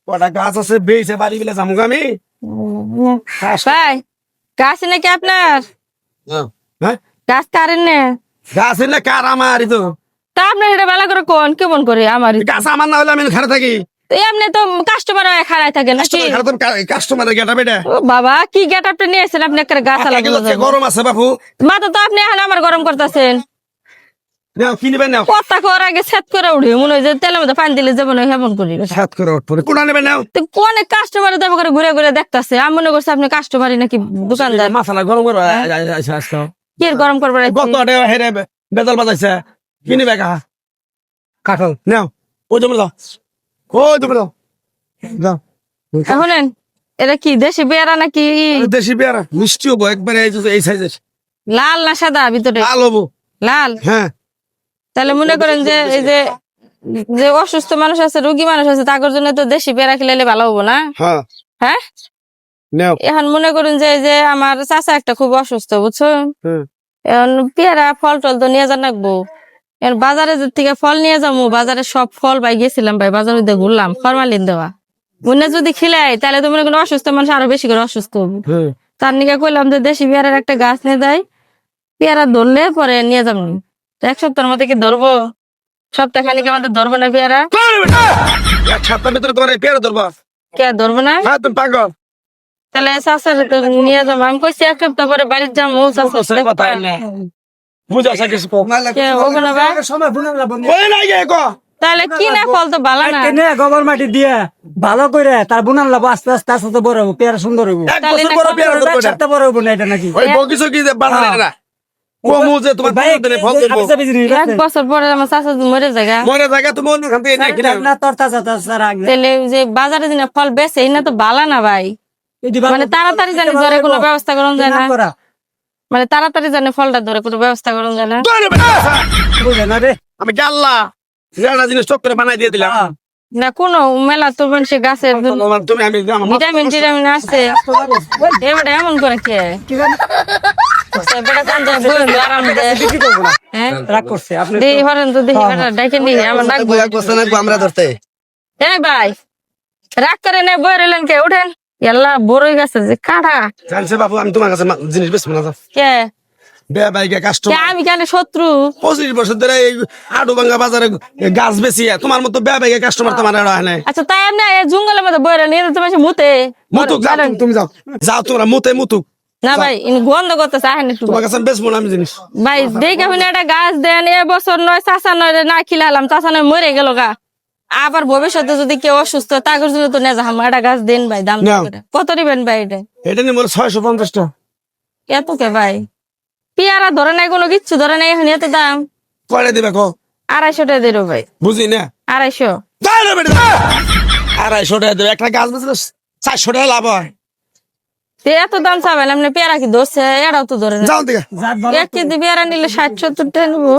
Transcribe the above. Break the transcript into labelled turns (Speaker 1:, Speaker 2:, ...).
Speaker 1: কটা গাছ আছে বেয়েছে বাড়ি বিলে যাবো আমি।
Speaker 2: ভাই গাছ নাকি আপনার?
Speaker 1: হ্যাঁ
Speaker 2: গাছ কারেন না?
Speaker 1: গাছ না কার আমারই তো।
Speaker 2: তা আপনার এটা বেলা করে কোন কেমন করে আমার
Speaker 1: গাছ আমার না হলে আমি খারাপ থাকি।
Speaker 2: এমনি তো কাস্টমার খাড়াই থাকে নাকি?
Speaker 1: কাস্টমারের গেটা বেটা
Speaker 2: ও বাবা কি গেট আপনি নিয়েছেন আপনি একটা গাছ
Speaker 1: গরম আছে বাবু।
Speaker 2: মাথা তো আপনি এখন আমার গরম করতেছেন।
Speaker 1: নাও কিনবেন নাও
Speaker 2: কথা কর আগে সেট করে উঠে মনে হয় যে তেলের মধ্যে পানি দিলে যাবো না হেমন করি
Speaker 1: সাত করে উঠবো কোনা নেবেন নাও।
Speaker 2: অনেক কাস্টমার দাম করে ঘুরে ঘুরে দেখতেছে আমি মনে করছি আপনি কাস্টমারই নাকি দোকানদার।
Speaker 1: মাসালা গরম করবো
Speaker 2: কি আর গরম করবার
Speaker 1: গত হেরে বেদল বাজাইছে কিনবে কাঠল নাও ওই জমে দাও ওই জমে দাও যাও।
Speaker 2: শুনেন এটা কি দেশি পেয়ারা নাকি
Speaker 1: দেশি পেয়ারা মিষ্টি হবো একবারে এই সাইজের।
Speaker 2: লাল না সাদা ভিতরে?
Speaker 1: লাল হবো।
Speaker 2: লাল?
Speaker 1: হ্যাঁ
Speaker 2: তাহলে মনে করেন যে এই যে যে অসুস্থ মানুষ আছে রোগী মানুষ আছে তাদের জন্য তো দেশি পেয়ারা খেলে ভালো হবো না?
Speaker 1: হ্যাঁ
Speaker 2: হ্যাঁ
Speaker 1: নাও।
Speaker 2: এখন মনে করুন যে এই যে আমার চাচা একটা খুব অসুস্থ বুঝছো, এখন পেয়ারা ফল টল তো নিয়ে যান রাখবো। এখন বাজারে থেকে ফল নিয়ে যাবো, বাজারে সব ফল পাই গেছিলাম ভাই, বাজারে দিয়ে ঘুরলাম ফরমালিন দেওয়া। মনে যদি খিলাই তাহলে তো মনে করেন অসুস্থ মানুষ আরো বেশি করে অসুস্থ হবো। তার নিকে কইলাম যে দেশি পেয়ারার একটা গাছ নিয়ে দেয়, পেয়ারা ধরলে পরে নিয়ে যাবো। এক সপ্তাহের মধ্যে কি ধরবো? সপ্তাহ খানিকের মধ্যে ধরবো না পেয়ারা?
Speaker 1: এক সপ্তাহের ভিতরে তোমার এই পেয়ারা ধরবা?
Speaker 2: কে ধরবো না?
Speaker 1: হ্যাঁ তুমি পাগল।
Speaker 2: তাহলে চাচার তো নিয়ে যাবো। আমি কইছি এক সপ্তাহ পরে বাড়ির যাবো। তাহলে কিনা ফল তো ভালো না।
Speaker 3: গোবর মাটি দিয়ে ভালো করে তার বুনান লাভ আস্তে আস্তে আস্তে তো বড় হবো, পেয়ারা সুন্দর হইব।
Speaker 1: এক বছর পরে পেয়ারা ধরবো না।
Speaker 3: বড় হইব না এটা নাকি?
Speaker 1: ওই বগিচো কি বানালে না কমু যে তোমার ফল ধরবো।
Speaker 2: এক বছর পরে আমার চাচা মরে জায়গা
Speaker 1: মনে জায়গা তুমি অন্যখান থেকে না কিনা।
Speaker 3: না তোর তাজা তাজা রাখ।
Speaker 2: তাহলে যে বাজারে দিনে ফল বেচে এই না তো ভালো না ভাই। মানে তাড়াতাড়ি জানি ধরে কোনো ব্যবস্থা করুন যায় না, মানে তাড়াতাড়ি জানি ফলটা ধরে কোনো ব্যবস্থা করুন যায় না।
Speaker 1: আমি জানলা জিনিস চক করে বানাই দিয়ে দিলাম।
Speaker 2: না কোনো মেলা তো মানুষের গাছের
Speaker 1: তুমি আমি
Speaker 2: ভিটামিন টিটামিন আছে এবারে এমন করে কে
Speaker 3: রাগ করছে আপনি।
Speaker 2: দেখি হরেন তো দেখি ডাইকে নিয়ে আমার ডাকবো
Speaker 1: আমরা ধরতে।
Speaker 2: এই ভাই রাগ করে নে বই রইলেন কে উঠেন এল্লা বড়ই গেছে যে কাটা
Speaker 1: জানছে বাবু আমি তোমার কাছে জিনিস বেশ মনে
Speaker 2: কে
Speaker 1: বেয়া বাইকে
Speaker 2: কে
Speaker 1: কাস্টমার
Speaker 2: আমি কেন শত্রু?
Speaker 1: 25 বছর ধরে এই আডুবাঙ্গা বাজারে গাছ বেশি তোমার মতো বেয়া বাইকে কাস্টমার তোমার আর হয় না।
Speaker 2: আচ্ছা তাই এমনি জঙ্গলের মধ্যে বই রইলেন এটা তোমার মুতে
Speaker 1: মুতুক যাও তুমি যাও যাও তোমরা মুতে মুতুক
Speaker 2: না ভাই গন্ধ করতেছে আহেন একটু
Speaker 1: তোমার কাছে বেশ মনে আমি জিনিস
Speaker 2: ভাই দেখে শুনে একটা গাছ দেন এবছর নয় চাচা নয় না খিলালাম চাচা নয় মরে গেল গা, আবার ভবিষ্যতে যদি কেউ অসুস্থ তাদের জন্য তো নেজা হাম একটা গাছ দেন ভাই দাম কত নিবেন ভাই?
Speaker 1: এটা নিয়ে মোর 650 টাকা।
Speaker 2: এত কে ভাই? পেয়ারা ধরে নাই কোনো কিচ্ছু ধরে নাই এখন এত দাম?
Speaker 1: কয়টা দিবে কো?
Speaker 2: 250 টাকা দিল ভাই।
Speaker 1: বুঝি না
Speaker 2: 250?
Speaker 1: 250 টাকা দেবে একটা গাছ বেচলে 400 টাকা লাভ হয়।
Speaker 2: এত দাম চাবেন আপনি পেয়ারা কি ধরছে? এটাও তো ধরে না।
Speaker 1: যাও দিকে
Speaker 2: 1 কেজি পেয়ারা নিলে 60-70 টাকা নেবো।